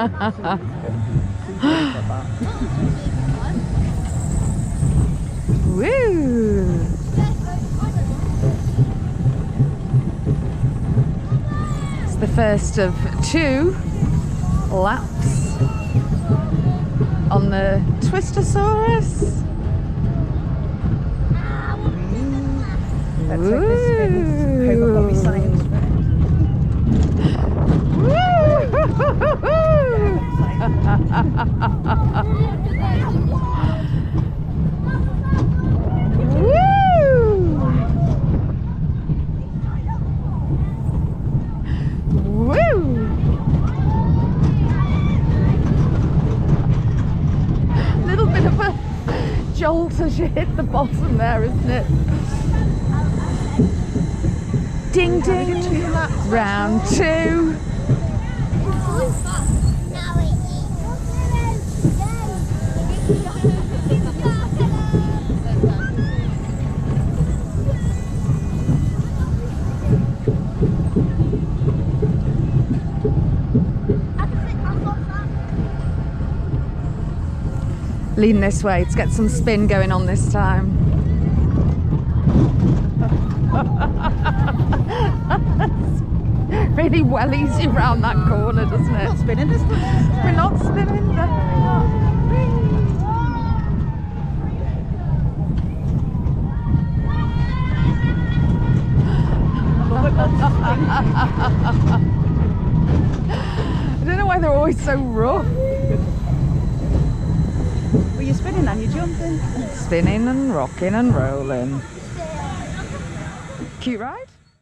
Woo! It's the first of 2 laps on the Twistasaurus. Let's take this spin. Hope I've got my science Little bit of a jolt as you hit the bottom there, isn't it? Ding ding, round 2. Lean this way to get some spin going on this time. Really well easy around that corner, doesn't it? Not spinning, isn't it? We're not spinning, definitely not. I don't know why they're always so rough. Were you spinning and you jumping? Spinning and rocking and rolling. Cute ride?